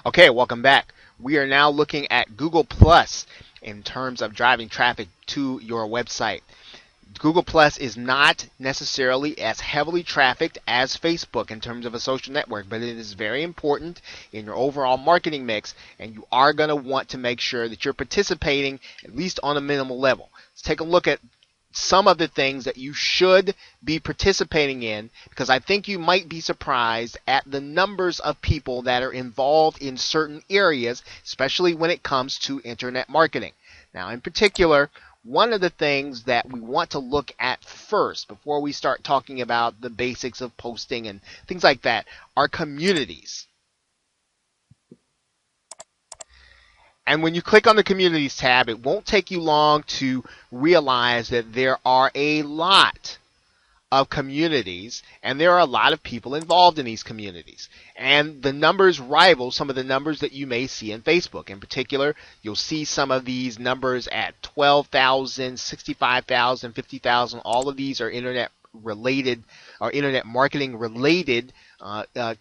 Okay, welcome back. We are now looking at Google Plus in terms of driving traffic to your website. Google Plus is not necessarily as heavily trafficked as Facebook in terms of a social network, but it is very important in your overall marketing mix, and you are going to want to make sure that you're participating at least on a minimal level. Let's take a look at some of the things that you should be participating in, because I think you might be surprised at the numbers of people that are involved in certain areas, especially when it comes to internet marketing. Now, in particular, one of the things that we want to look at first before we start talking about the basics of posting and things like that are communities. And when you click on the Communities tab, it won't take you long to realize that there are a lot of communities, and there are a lot of people involved in these communities. And the numbers rival some of the numbers that you may see in Facebook. In particular, you'll see some of these numbers at 12,000, 65,000, 50,000. All of these are internet related or internet marketing related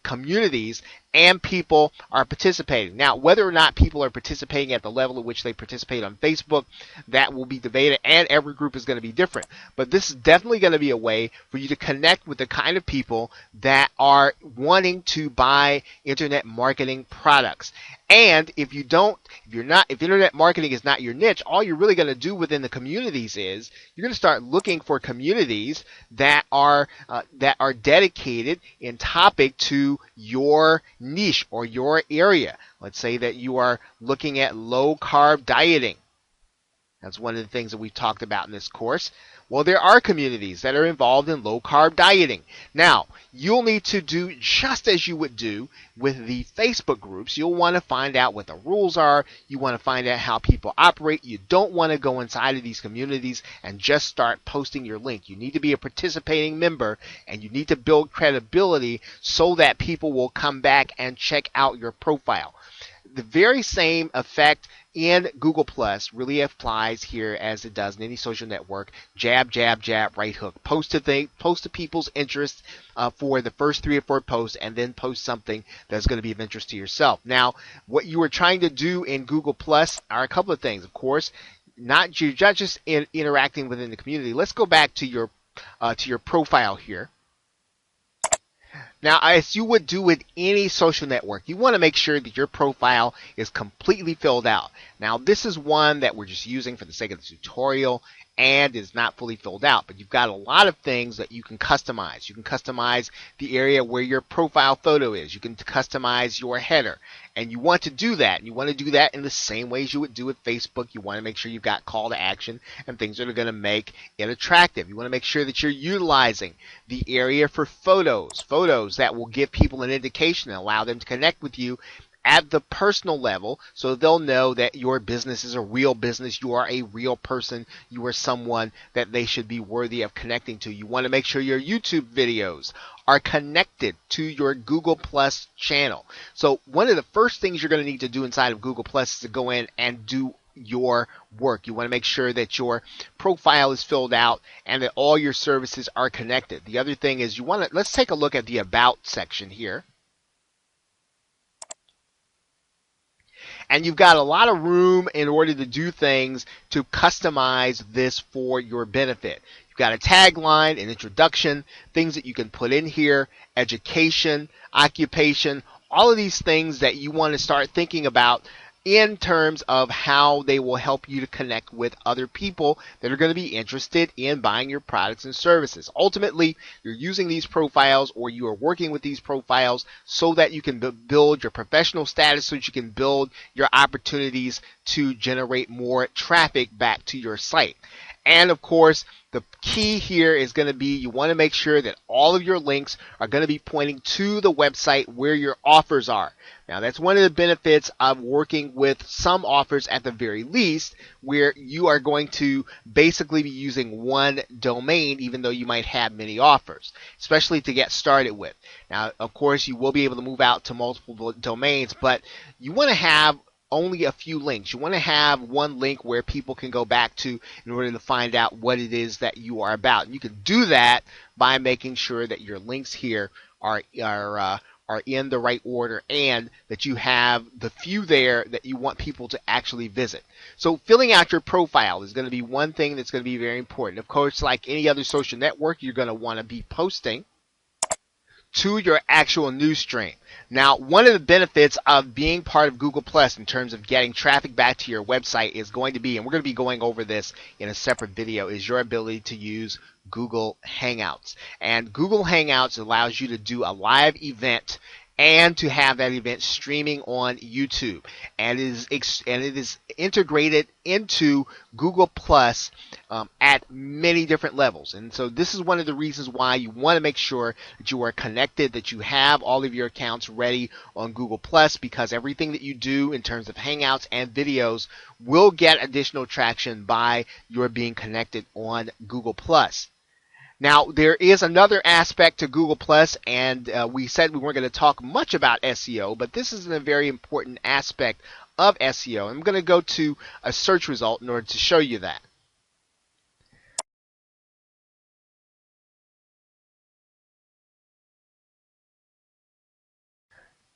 communities, and people are participating. Now, whether or not people are participating at the level at which they participate on Facebook, that will be debated, and every group is going to be different. But this is definitely going to be a way for you to connect with the kind of people that are wanting to buy internet marketing products. And if internet marketing is not your niche, all you're really going to do within the communities is you're going to start looking for communities that are dedicated in topic to your niche or your area. Let's say that you are looking at low carb dieting. That's one of the things that we've talked about in this course. Well, there are communities that are involved in low carb dieting. Now, you'll need to do just as you would do with the Facebook groups. You'll want to find out what the rules are. You want to find out how people operate. You don't want to go inside of these communities and just start posting your link. You need to be a participating member, and you need to build credibility so that people will come back and check out your profile. The very same effect in Google Plus really applies here as it does in any social network. Jab, jab, jab, right hook. Post to people's interests for the first 3 or 4 posts, and then post something that's going to be of interest to yourself. Now, what you are trying to do in Google Plus are a couple of things. Of course, not just interacting within the community. Let's go back to your profile here. Now, as you would do with any social network, you want to make sure that your profile is completely filled out. Now, this is one that we're just using for the sake of the tutorial and is not fully filled out, but you've got a lot of things that you can customize. You can customize the area where your profile photo is. You can customize your header, and you want to do that. And you want to do that in the same ways you would do with Facebook. You want to make sure you've got call to action and things that are going to make it attractive. You want to make sure that you're utilizing the area for photos that will give people an indication and allow them to connect with you at the personal level, so they'll know that your business is a real business. You are a real person. You are someone that they should be worthy of connecting to. You want to make sure your YouTube videos are connected to your Google Plus channel. So one of the first things you're going to need to do inside of Google Plus is to go in and do your work. You want to make sure that your profile is filled out and that all your services are connected. The other thing is let's take a look at the About section here. And you've got a lot of room in order to do things to customize this for your benefit. You've got a tagline, an introduction, things that you can put in here, education, occupation, all of these things that you want to start thinking about in terms of how they will help you to connect with other people that are going to be interested in buying your products and services. Ultimately, you're using these profiles, or you are working with these profiles so that you can build your professional status, so that you can build your opportunities to generate more traffic back to your site. And of course, the key here is going to be you want to make sure that all of your links are going to be pointing to the website where your offers are. Now, that's one of the benefits of working with some offers at the very least, where you are going to basically be using one domain, even though you might have many offers, especially to get started with. Now, of course, you will be able to move out to multiple domains, but you want to have only a few links. You want to have one link where people can go back to in order to find out what it is that you are about. And you can do that by making sure that your links here are in the right order and that you have the few there that you want people to actually visit. So filling out your profile is going to be one thing that's going to be very important. Of course, like any other social network, you're going to want to be posting to your actual news stream. Now, one of the benefits of being part of Google Plus in terms of getting traffic back to your website is going to be, and we're going to be going over this in a separate video, is your ability to use Google Hangouts. And Google Hangouts allows you to do a live event and to have that event streaming on YouTube. And it is integrated into Google Plus at many different levels. And so this is one of the reasons why you want to make sure that you are connected, that you have all of your accounts ready on Google Plus, because everything that you do in terms of Hangouts and videos will get additional traction by your being connected on Google Plus. Now, there is another aspect to Google Plus, and we said we weren't going to talk much about SEO, but this is a very important aspect of SEO. I'm going to go to a search result in order to show you that.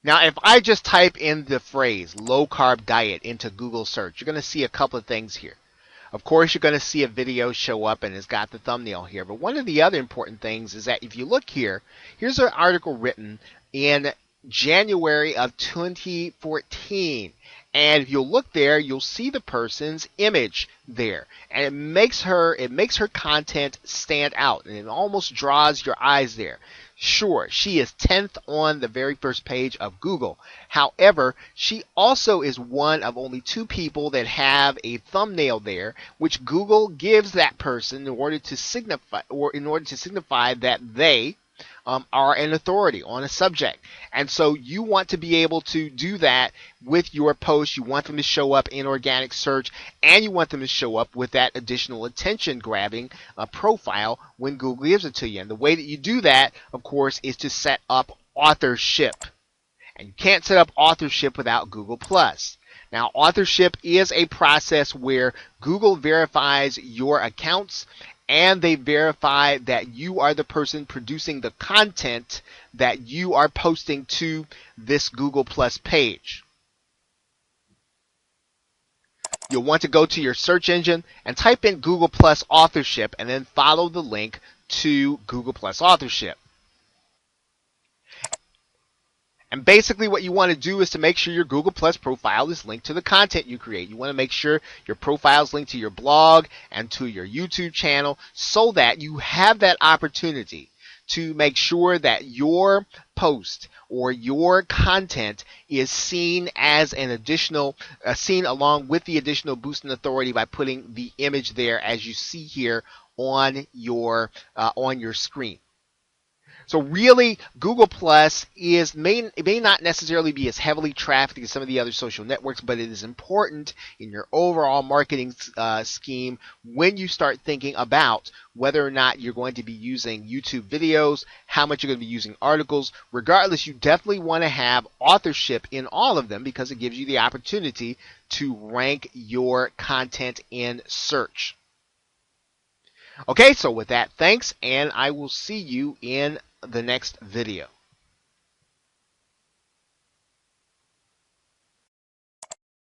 Now, if I just type in the phrase low-carb diet into Google search, you're going to see a couple of things here. Of course, you're going to see a video show up and it's got the thumbnail here. But one of the other important things is that if you look here, here's an article written in January of 2014. And if you'll look there, you'll see the person's image there. And it makes her content stand out. And it almost draws your eyes there. Sure, she is 10th on the very first page of Google. However, she also is one of only 2 people that have a thumbnail there, which Google gives that person in order to signify that they are an authority on a subject. And so you want to be able to do that with your posts. You want them to show up in organic search, and you want them to show up with that additional attention grabbing profile when Google gives it to you. And the way that you do that, of course, is to set up authorship. And you can't set up authorship without Google Plus. Now, authorship is a process where Google verifies your accounts, and they verify that you are the person producing the content that you are posting to this Google Plus page. You'll want to go to your search engine and type in Google Plus authorship and then follow the link to Google Plus authorship. And basically what you want to do is to make sure your Google Plus profile is linked to the content you create. You want to make sure your profile is linked to your blog and to your YouTube channel so that you have that opportunity to make sure that your post or your content is seen as an additional, seen along with the additional boost in authority by putting the image there as you see here on your screen. So really, Google Plus may not necessarily be as heavily trafficked as some of the other social networks, but it is important in your overall marketing scheme when you start thinking about whether or not you're going to be using YouTube videos, how much you're going to be using articles. Regardless, you definitely want to have authorship in all of them because it gives you the opportunity to rank your content in search. Okay, so with that, thanks, and I will see you in the next video.